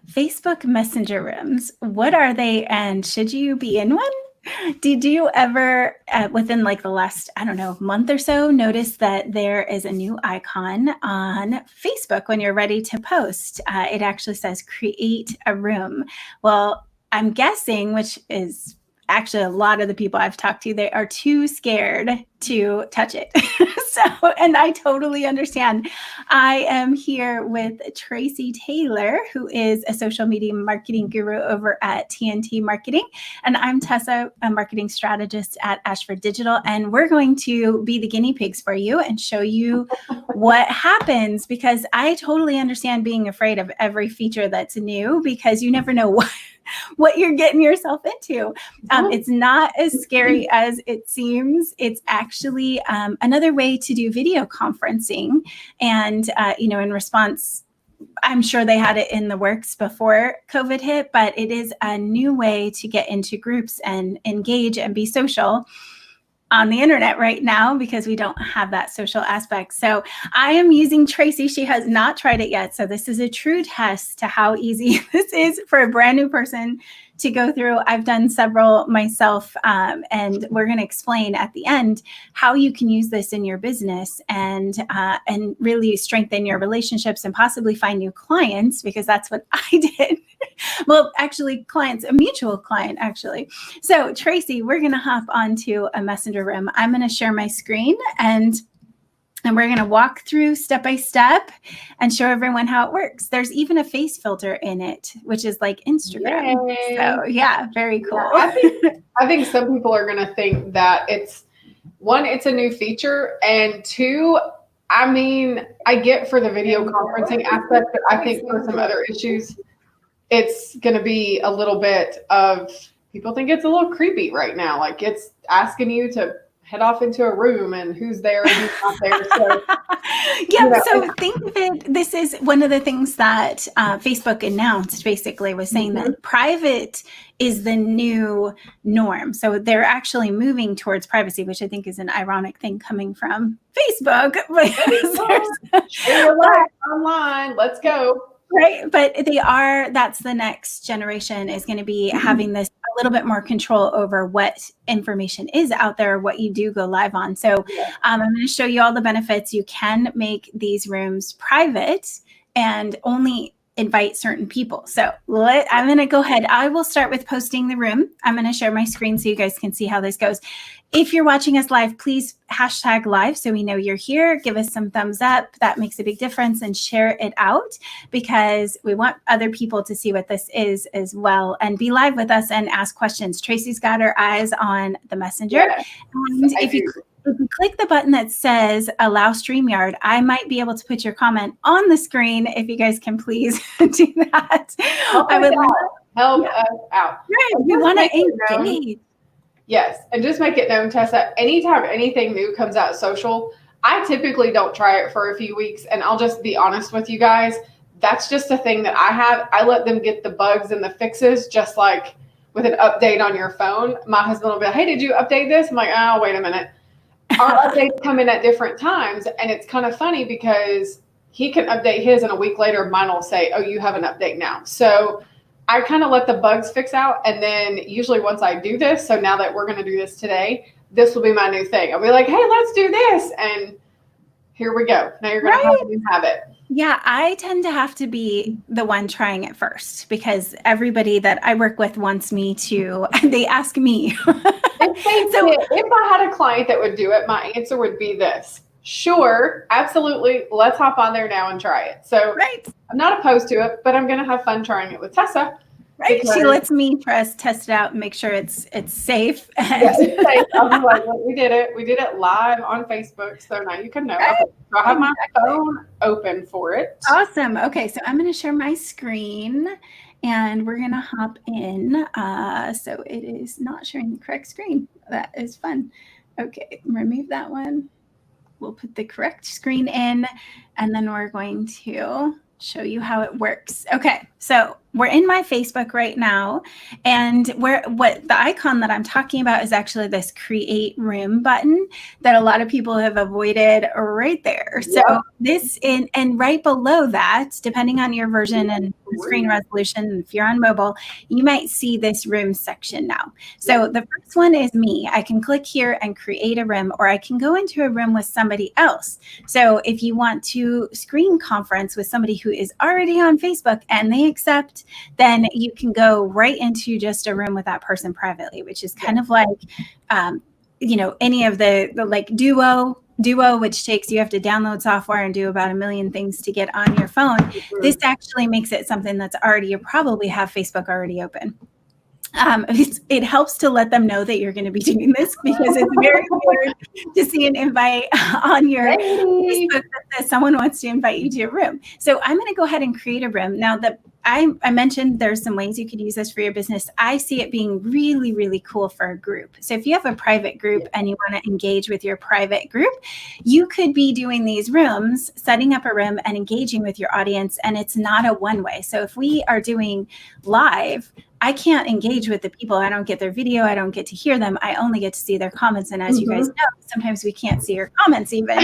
Facebook Messenger rooms. What are they, and should you be in one? Did you ever, within like the last, I don't know, month or so, notice that there is a new icon on Facebook when you're ready to post? It actually says create a room. Well, I'm guessing, which is actually a lot of the people I've talked to, they are too scared to touch it. So, and I totally understand. I am here with Tracy Taylor, who is a social media marketing guru over at TNT Marketing. And I'm Tessa, a marketing strategist at Ashford Digital. And we're going to be the guinea pigs for you and show you what happens, because I totally understand being afraid of every feature that's new, because you never know what you're getting yourself into. It's not as scary as it seems. It's actually another way to do video conferencing. And, in response, I'm sure they had it in the works before COVID hit, but it is a new way to get into groups and engage and be social on the internet right now, because we don't have that social aspect. So I am using Tracy. She has not tried it yet. So this is a true test to how easy this is for a brand new person to go through. I've done several myself, and we're going to explain at the end how you can use this in your business and really strengthen your relationships and possibly find new clients, because that's what I did. Well, actually, a mutual client, actually. So Tracy, we're going to hop onto a messenger room. I'm going to share my screen, and we're going to walk through step by step and show everyone how it works. There's even a face filter in it, which is like Instagram. Yay. So yeah, very cool. Yeah, I think some people are going to think that it's a new feature, and two, I get for the video conferencing aspect, but I think for some other issues, it's going to be a little bit of, people think it's a little creepy right now. Like, it's asking you to head off into a room and who's there and who's not there. So, so think of it. This is one of the things that Facebook announced, basically, was saying that private is the new norm. So they're actually moving towards privacy, which I think is an ironic thing coming from Facebook. Share your life online. Let's go. Right. But that's the next generation, is going to be having this a little bit more control over what information is out there, what you do go live on. So I'm going to show you all the benefits. You can make these rooms private and only invite certain people. So I'm going to go ahead. I will start with posting the room. I'm going to share my screen so you guys can see how this goes. If you're watching us live, please hashtag live so we know you're here. Give us some thumbs up. That makes a big difference, and share it out, because we want other people to see what this is as well, and be live with us and ask questions. Tracy's got her eyes on the messenger. Yes, and if you click the button that says allow StreamYard, I might be able to put your comment on the screen. If you guys can please do that. Help us out. Right. We want to engage. Yes. And just make it known, Tessa, anytime anything new comes out social, I typically don't try it for a few weeks. And I'll just be honest with you guys. That's just a thing that I have. I let them get the bugs and the fixes, just like with an update on your phone. My husband will be like, hey, did you update this? I'm like, oh, wait a minute. Our updates come in at different times. And it's kind of funny because he can update his and a week later, mine will say, oh, you have an update now. So I kind of let the bugs fix out. And then usually once I do this, so now that we're going to do this today, this will be my new thing. I'll be like, hey, let's do this. And here we go. Now you're going to have a new habit. Yeah, I tend to have to be the one trying it first, because everybody that I work with wants me to, they ask me. If I had a client that would do it, my answer would be this. Sure, absolutely. Let's hop on there now and try it. So I'm not opposed to it, but I'm going to have fun trying it with Tessa. Right. She lets me test it out and make sure it's safe. Yes, it's safe. I was like, well, we did it. We did it live on Facebook. So now you can know. So I have my phone open for it. Awesome. Okay. So I'm going to share my screen and we're going to hop in. So it is not sharing the correct screen. That is fun. Okay. Remove that one. We'll put the correct screen in, and then we're going to show you how it works. Okay, so we're in my Facebook right now, and what the icon that I'm talking about is actually this create room button that a lot of people have avoided right there. So this and right below that, depending on your version and screen resolution, if you're on mobile, you might see this room section now. So the first one is me. I can click here and create a room, or I can go into a room with somebody else. So if you want to screen conference with somebody who is already on Facebook and they accept, then you can go right into just a room with that person privately, which is kind of like, any of the like Duo, which you have to download software and do about 1 million things to get on your phone. Mm-hmm. This actually makes it something that's you probably have Facebook already open. It helps to let them know that you're going to be doing this, because it's very weird to see an invite on your Facebook that says someone wants to invite you to a room. So I'm going to go ahead and create a room. Now that I mentioned there's some ways you could use this for your business. I see it being really, really cool for a group. So if you have a private group and you want to engage with your private group, you could be doing these rooms, setting up a room and engaging with your audience. And it's not a one way. So if we are doing live, I can't engage with the people. I don't get their video. I don't get to hear them. I only get to see their comments. And as you guys know, sometimes we can't see your comments even.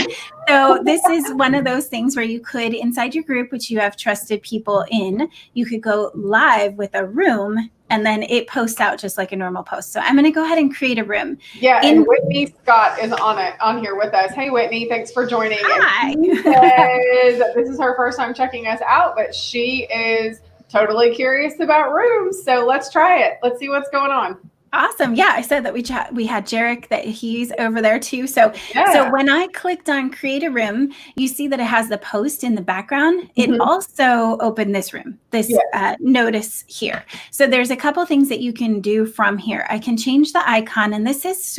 So this is one of those things where you could, inside your group, which you have trusted people in, you could go live with a room, and then it posts out just like a normal post. So I'm going to go ahead and create a room. Yeah, and Whitney Scott is on here with us. Hey, Whitney, thanks for joining. Hi. And she says this is her first time checking us out, but she is totally curious about rooms. So let's try it. Let's see what's going on. Awesome. Yeah, I said that we had Jarek, that he's over there too. So when I clicked on create a room, you see that it has the post in the background. It also opened this room, this notice here. So there's a couple things that you can do from here. I can change the icon, and this is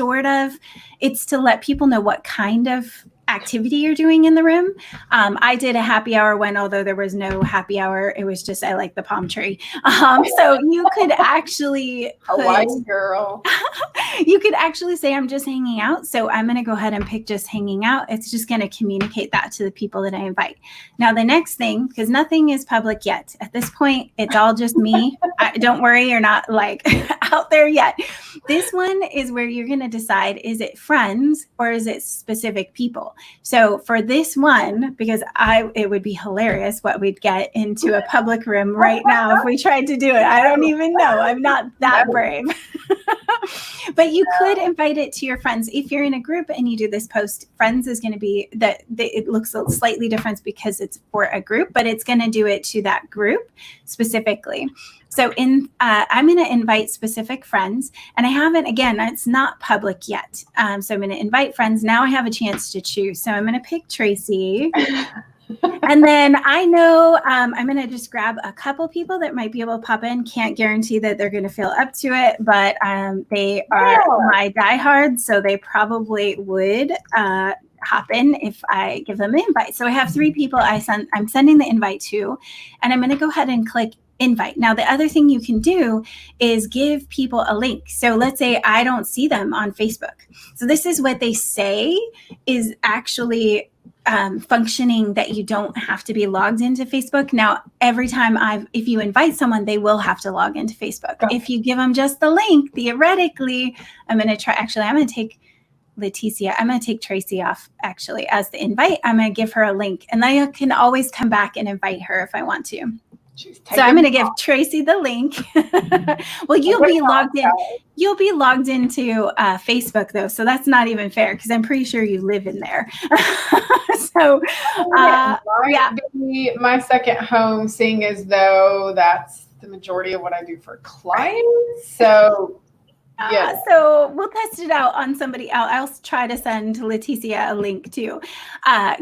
it's to let people know what kind of activity you're doing in the room. I did a happy hour one, although there was no happy hour. It was just, I like the palm tree. So you could actually you could actually say, I'm just hanging out. So I'm going to go ahead and pick just hanging out. It's just going to communicate that to the people that I invite. Now, the next thing, because nothing is public yet. At this point, it's all just me. Don't worry, you're not like out there yet. This one is where you're going to decide, is it friends or is it specific people? So for this one, because it would be hilarious what we'd get into a public room right now if we tried to do it. I don't even know. I'm not that brave. But you could invite it to your friends. If you're in a group and you do this post, friends is going to be it looks slightly different because it's for a group, but it's going to do it to that group specifically. So I'm going to invite specific friends, and I haven't, again, it's not public yet. So I'm going to invite friends. Now I have a chance to choose. So I'm going to pick Tracy. And then I know I'm going to just grab a couple people that might be able to pop in. Can't guarantee that they're going to feel up to it, but they are my diehards, so they probably would hop in if I give them an invite. So I have 3 people I'm sending the invite to, and I'm going to go ahead and click invite. Now, the other thing you can do is give people a link. So let's say I don't see them on Facebook. So this is what they say is actually functioning, that you don't have to be logged into Facebook. Now, every time if you invite someone, they will have to log into Facebook. If you give them just the link, theoretically, I'm going to take Leticia. I'm going to take Tracy off actually as the invite. I'm going to give her a link, and then I can always come back and invite her if I want to. So I'm going to give Tracy the link. Well, you'll be logged in. You'll be logged into Facebook though, so that's not even fair because I'm pretty sure you live in there. So be my second home, seeing as though that's the majority of what I do for clients. So. Yeah. So we'll test it out on somebody else. I'll try to send Leticia a link to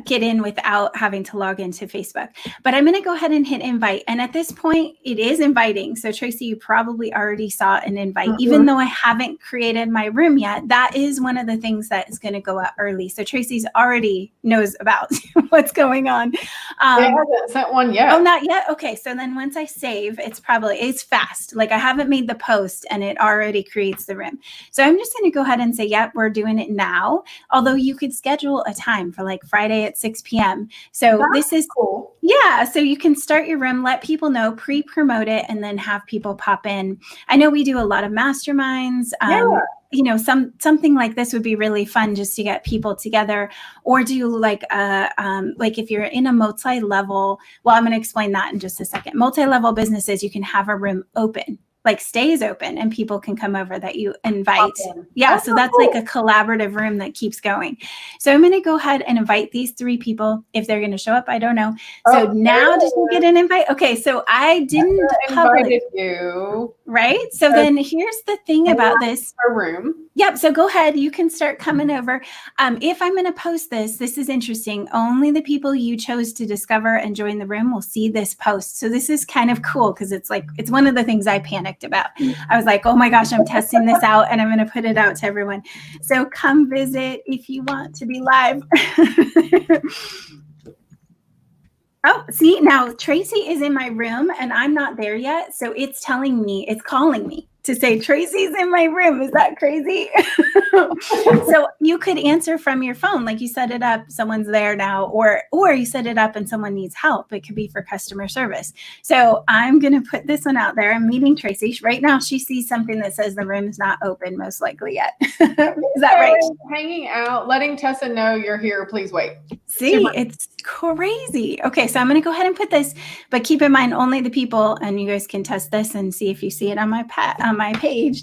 get in without having to log into Facebook. But I'm going to go ahead and hit invite. And at this point, it is inviting. So Tracy, you probably already saw an invite. Even though I haven't created my room yet, that is one of the things that is going to go out early. So Tracy's already knows about what's going on. It hasn't sent one yet. Oh, not yet? Okay. So then once I save, it's fast. Like I haven't made the post and it already creates post the room. So I'm just going to go ahead and say, yep, we're doing it now. Although you could schedule a time for like Friday at 6 p.m. So That's this is cool. Yeah, so you can start your room, let people know, pre-promote it, and then have people pop in. I know we do a lot of masterminds. You know, something like this would be really fun just to get people together, or do like if you're in a multi-level. Well, I'm going to explain that in just a second. Multi-level businesses, you can have a room open, like stays open, and people can come over that you invite. Yeah, so that's like a collaborative room that keeps going. So I'm going to go ahead and invite these 3 people. If they're going to show up, I don't know. So now did you get an invite? Okay, so I didn't invited you. Right? So then here's the thing about this. A room. Yep. So go ahead. You can start coming over. If I'm going to post this is interesting. Only the people you chose to discover and join the room will see this post. So this is kind of cool because it's one of the things I panicked about. I was like, oh my gosh, I'm testing this out and I'm going to put it out to everyone. So come visit if you want to be live. Oh, see, now Tracy is in my room and I'm not there yet. So it's calling me to say, Tracy's in my room. Is that crazy? So you could answer from your phone, like you set it up, someone's there now, or you set it up and someone needs help. It could be for customer service. So I'm going to put this one out there. I'm meeting Tracy. Right now she sees something that says the room is not open, most likely yet. Is that right? Hanging out, letting Tessa know you're here. Please wait. See, it's crazy. Okay, so I'm going to go ahead and put this, but keep in mind only the people, and you guys can test this and see if you see it on my page.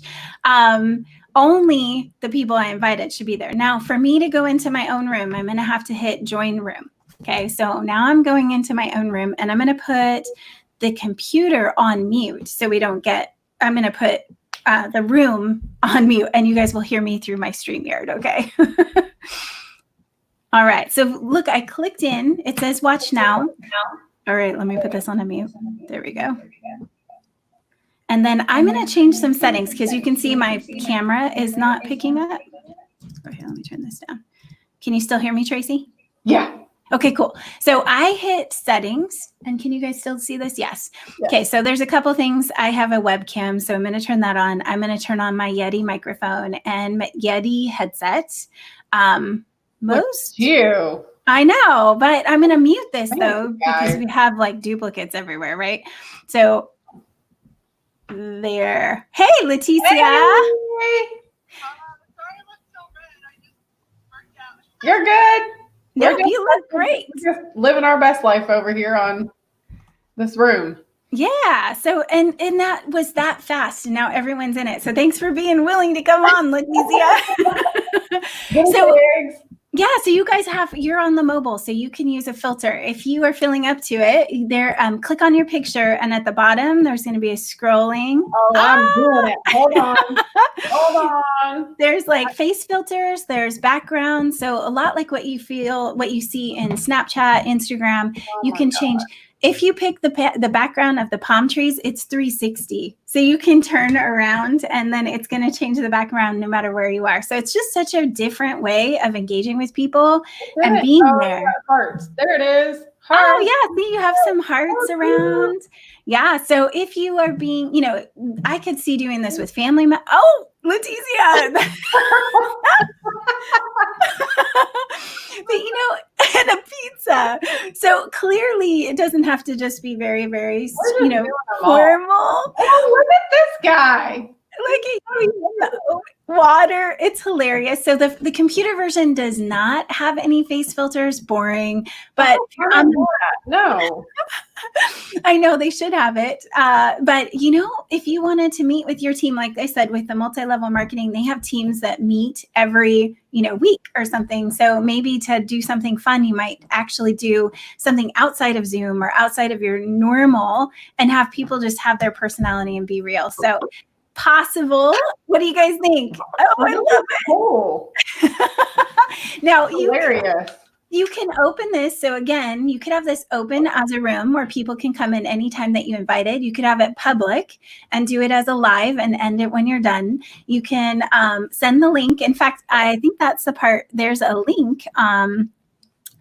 Only the people I invited should be there. Now, for me to go into my own room, I'm going to have to hit join room. Okay, so now I'm going into my own room, and I'm going to put the computer on mute so we don't get. I'm going to put the room on mute, and you guys will hear me through my StreamYard. Okay. All right, so look, I clicked in. It says watch now. All right, let me put this on a mute. There we go. And then I'm going to change some settings because you can see my camera is not picking up. Okay, let me turn this down. Can you still hear me, Tracy? Yeah. Okay, cool. So I hit settings, and can you guys still see this? Yes. Okay, so there's a couple things. I have a webcam, so I'm going to turn that on. I'm going to turn on my Yeti microphone and Yeti headset. I know, but I'm going to mute this though, because we have like duplicates everywhere, right? So there. Hey, Leticia. Hey. You're good. No, you look great. We're just living our best life over here on this room. Yeah. So, and that was that fast, and now everyone's in it. So thanks for being willing to come on, Leticia. So, yeah, so you guys you're on the mobile, so you can use a filter. If you are feeling up to it, there, click on your picture, and at the bottom, there's going to be a scrolling. Oh, I'm doing it. Hold on. Hold on. There's like face filters, there's background. So a lot like what you see in Snapchat, Instagram, you can change. If you pick the background of the palm trees, it's 360. So you can turn around and then it's going to change the background no matter where you are. So it's just such a different way of engaging with people and being there. Hearts. There it is. Hearts. Oh, yeah. See, you have some hearts around. Yeah. So if you are being, I could see doing this with family. Oh, Leticia. But, and a pizza. So clearly it doesn't have to just be very, very, formal. Oh, look at this guy. Look at water. It's hilarious. So the computer version does not have any face filters. Boring. But no. I know they should have it. But if you wanted to meet with your team, like I said, with the multi-level marketing, they have teams that meet every week or something. So maybe to do something fun, you might actually do something outside of Zoom or outside of your normal and have people just have their personality and be real. So possible. What do you guys think? Oh, I love it. Cool. Now hilarious. You can open this. So again, you could have this open as a room where people can come in anytime that you invited. You could have it public and do it as a live and end it when you're done. You can send the link. In fact, I think that's the part. There's a link.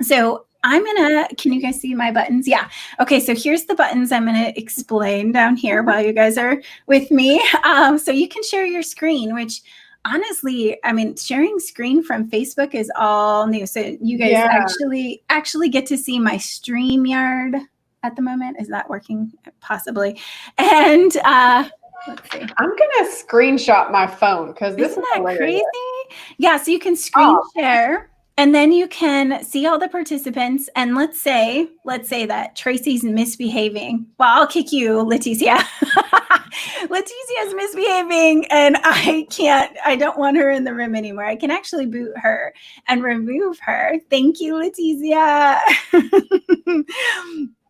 So can you guys see my buttons? Yeah. Okay, so here's the buttons I'm gonna explain down here while you guys are with me. So you can share your screen, which honestly, I mean, sharing screen from Facebook is all new. So you guys actually get to see my StreamYard at the moment. Is that working? Possibly. And let's see. I'm gonna screenshot my phone because this Isn't is that hilarious. crazy? Yeah, so you can screen share. And then you can see all the participants. And let's say that Tracy's misbehaving. Well, I'll kick you, Leticia. Leticia's misbehaving and I don't want her in the room anymore. I can actually boot her and remove her. Thank you, Leticia.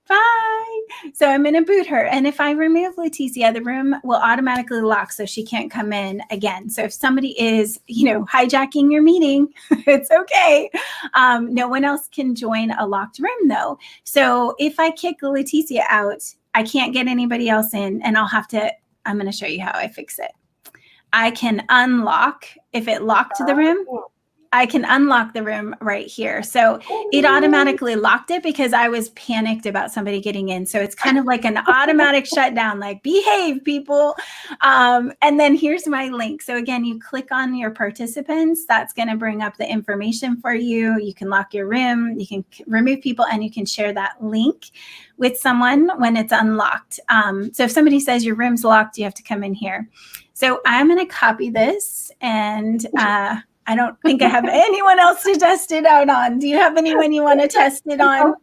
Bye. So I'm going to boot her. And if I remove Leticia, the room will automatically lock so she can't come in again. So if somebody is, hijacking your meeting, it's okay. No one else can join a locked room though. So if I kick Leticia out, I can't get anybody else in and I'm going to show you how I fix it. I can unlock, if it locked the room, I can unlock the room right here. So it automatically locked it because I was panicked about somebody getting in. So it's kind of like an automatic shutdown, like behave people. And then here's my link. So again, you click on your participants. That's going to bring up the information for you. You can lock your room, you can remove people, and you can share that link with someone when it's unlocked. So if somebody says your room's locked, you have to come in here. So I'm going to copy this and I don't think I have anyone else to test it out on. Do you have anyone you want to test it on?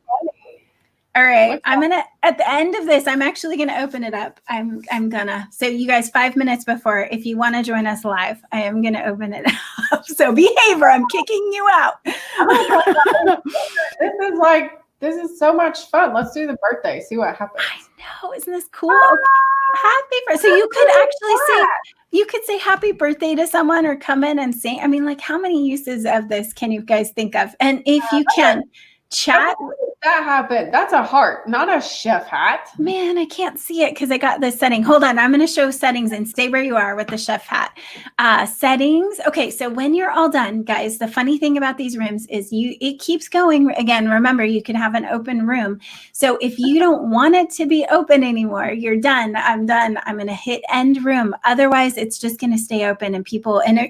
All right. At the end of this, I'm actually going to open it up. So you guys, 5 minutes before, if you want to join us live, I am going to open it up. So behave or I'm kicking you out. This is so much fun. Let's do the birthday. See what happens. I know. Isn't this cool? Happy birthday. So you could say happy birthday to someone or come in and sing. I mean, like, how many uses of this can you guys think of? And if you can chat. That happened. That's a heart, not a chef hat. Man, I can't see it because I got the setting. Hold on. I'm going to show settings and stay where you are with the chef hat. Settings. Okay. So when you're all done, guys, the funny thing about these rooms is it keeps going. Again, remember, you can have an open room. So if you don't want it to be open anymore, you're done. I'm done. I'm going to hit end room. Otherwise, it's just going to stay open and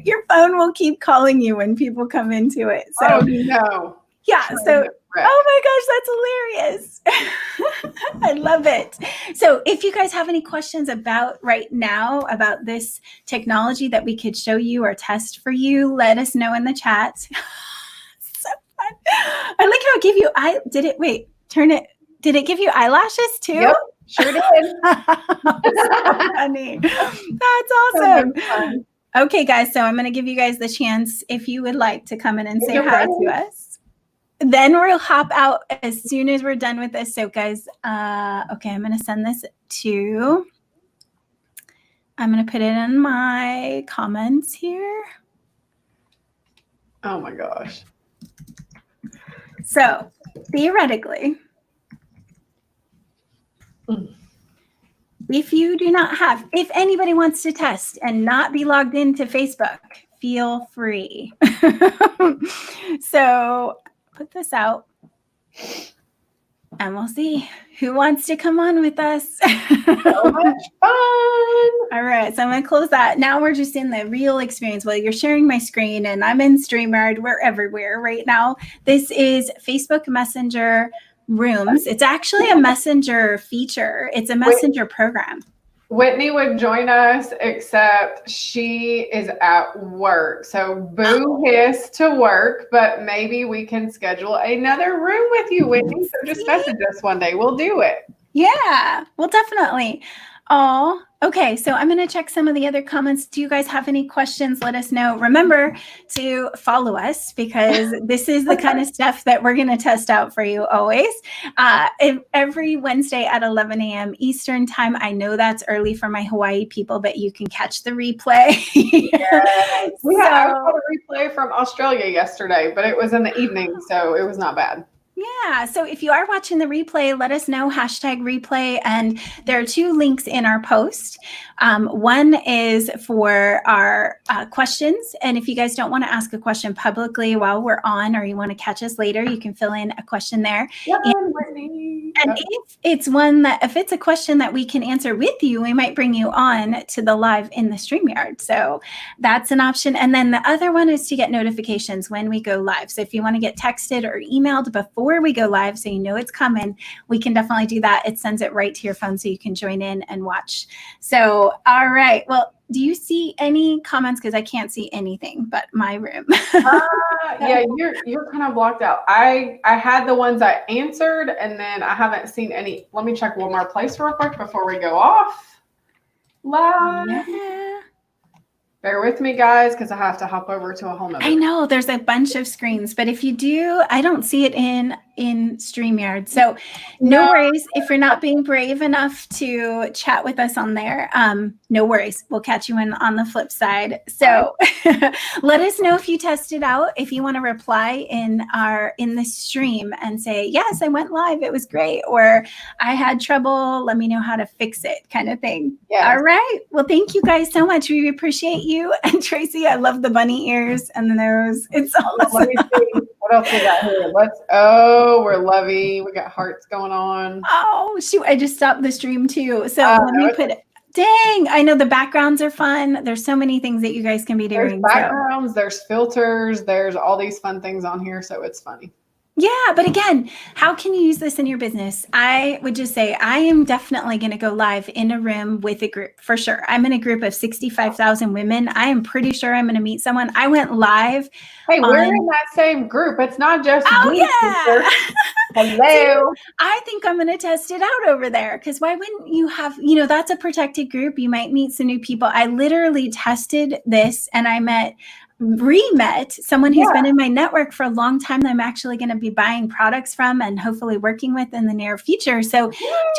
your phone will keep calling you when people come into it. So, yeah. So, oh my gosh, that's hilarious. I love it. So if you guys have any questions about right now about this technology that we could show you or test for you, let us know in the chat. So fun. I like how it gave you did it give you eyelashes too? Yep, sure did. So funny. That's awesome. Okay, guys, so I'm going to give you guys the chance if you would like to come in and say hi to us. Then we'll hop out as soon as we're done with this. So guys, okay, I'm going to send this I'm going to put it in my comments here. Oh my gosh. So theoretically, if anybody wants to test and not be logged into Facebook, feel free. So put this out and we'll see who wants to come on with us. So much fun. All right, so I'm going to close that. Now we're just in the real experience. Well, you're sharing my screen and I'm in StreamYard. We're everywhere right now. This is Facebook Messenger Rooms. It's actually a messenger feature. It's a messenger program. Whitney would join us, except she is at work. So boo hiss to work, but maybe we can schedule another room with you, Whitney. So just message us one day. We'll do it. Yeah, well, definitely. Oh, okay. So I'm going to check some of the other comments. Do you guys have any questions? Let us know. Remember to follow us because this is the kind of stuff that we're going to test out for you always. Every Wednesday at 11 a.m. Eastern time. I know that's early for my Hawaii people, but you can catch the replay. Yes. I saw a replay from Australia yesterday, but it was in the evening, so it was not bad. Yeah. So if you are watching the replay, let us know, #replay. And there are 2 links in our post. One is for our questions. And if you guys don't want to ask a question publicly while we're on, or you want to catch us later, you can fill in a question there. And if it's a question that we can answer with you, we might bring you on to the live in the StreamYard. So that's an option. And then the other one is to get notifications when we go live. So if you want to get texted or emailed before we go live, so you know it's coming, we can definitely do that. It sends it right to your phone so you can join in and watch. So, all right. Well, do you see any comments? Because I can't see anything but my room. Yeah, you're kind of blocked out. I had the ones I answered, and then I haven't seen any. Let me check one more place real quick before we go off live. Yeah. Bear with me, guys, because I have to hop over to a whole nother. I know there's a bunch of screens, but if you do, I don't see it in StreamYard. So no worries if you're not being brave enough to chat with us on there. No worries. We'll catch you on the flip side. So let us know if you test it out. If you want to reply in the stream and say, yes, I went live, it was great, or I had trouble, let me know how to fix it, kind of thing. Yes. All right. Well, thank you guys so much. We appreciate you. And Tracy, I love the bunny ears and the nose. It's awesome. Let me see. What else we got here? We're lovey. We got hearts going on. Oh, shoot. I just stopped the stream too. So let me put it. Dang. I know the backgrounds are fun. There's so many things that you guys can be doing. There's backgrounds, there's filters, there's all these fun things on here. So it's funny. Yeah, but again, how can you use this in your business? I would just say I am definitely going to go live in a room with a group for sure. I'm in a group of 65,000 women. I am pretty sure I'm going to meet someone. I went live. Hey, we're in that same group. It's not just yeah. Hello. I think I'm going to test it out over there, because why wouldn't you have, that's a protected group. You might meet some new people. I literally tested this and I re-met someone who's been in my network for a long time that I'm actually going to be buying products from and hopefully working with in the near future. So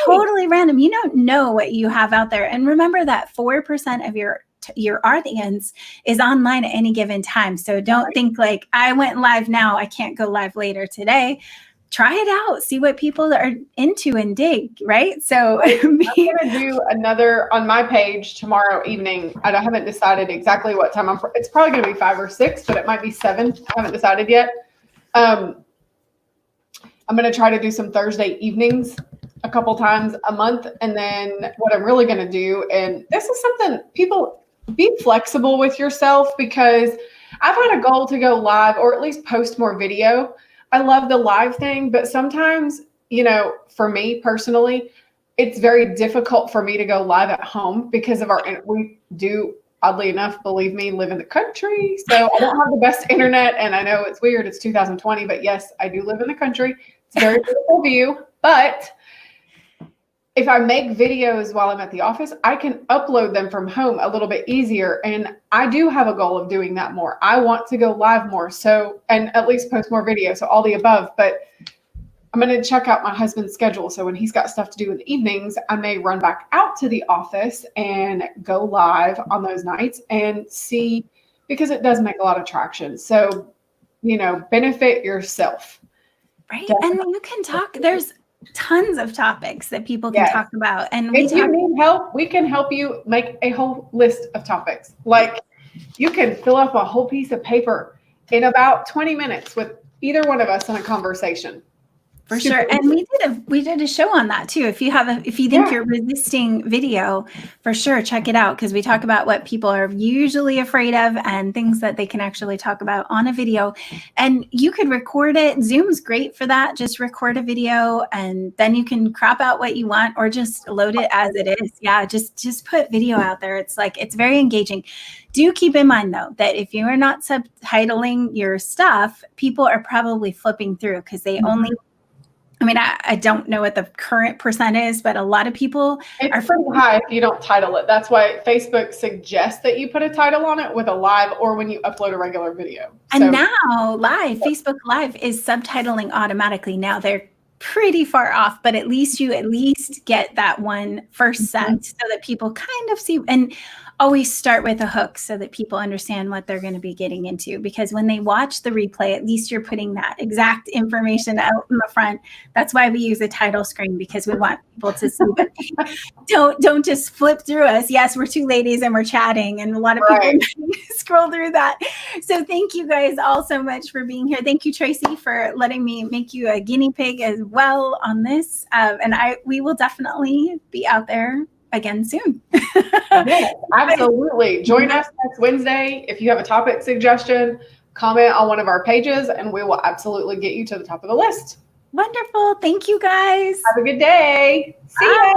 totally random. You don't know what you have out there. And remember that 4% of your audience is online at any given time. So don't think like, I went live now, I can't go live later today. Try it out, see what people are into and dig, right? So I'm going to do another on my page tomorrow evening. I haven't decided exactly what time it's probably going to be 5 or 6, but it might be 7. I haven't decided yet. I'm going to try to do some Thursday evenings a couple times a month. And then what I'm really going to do, and this is something people be flexible with yourself, because I've had a goal to go live or at least post more video. I love the live thing, but sometimes, for me personally, it's very difficult for me to go live at home because of we do, oddly enough, believe me, live in the country. So I don't have the best internet, and I know it's weird. It's 2020, but yes, I do live in the country. It's a very beautiful view, but if I make videos while I'm at the office, I can upload them from home a little bit easier. And I do have a goal of doing that more. I want to go live more, and at least post more videos. So all the above, but I'm going to check out my husband's schedule. So when he's got stuff to do in the evenings, I may run back out to the office and go live on those nights and see, because it does make a lot of traction. So, benefit yourself. Right. Definitely. And you can talk, there's tons of topics that people can talk about. And if you need help, we can help you make a whole list of topics. Like, you can fill up a whole piece of paper in about 20 minutes with either one of us in a conversation. For sure. And we did a show on that too. If you think you're resisting video, for sure, check it out, because we talk about what people are usually afraid of and things that they can actually talk about on a video. And you could record it. Zoom's great for that. Just record a video and then you can crop out what you want or just load it as it is. Yeah, just put video out there. It's very engaging. Do keep in mind, though, that if you are not subtitling your stuff, people are probably flipping through because they only, I don't know what the current percent is, but a lot of people are pretty high if you don't title it. That's why Facebook suggests that you put a title on it with a live or when you upload a regular video. And now Facebook Live is subtitling automatically. Now they're pretty far off, but at least you get that one first set so that people kind of see. And always start with a hook so that people understand what they're going to be getting into, because when they watch the replay, at least you're putting that exact information out in the front. That's why we use a title screen, because we want people to see that don't just flip through us. Yes, we're two ladies and we're chatting, and a lot of people scroll through that. So thank you guys all so much for being here. Thank you, Tracy, for letting me make you a guinea pig as well on this. And we will definitely be out there again soon. Yes, absolutely. Join us next Wednesday. If you have a topic suggestion, comment on one of our pages, and we will absolutely get you to the top of the list. Wonderful. Thank you, guys. Have a good day. See ya.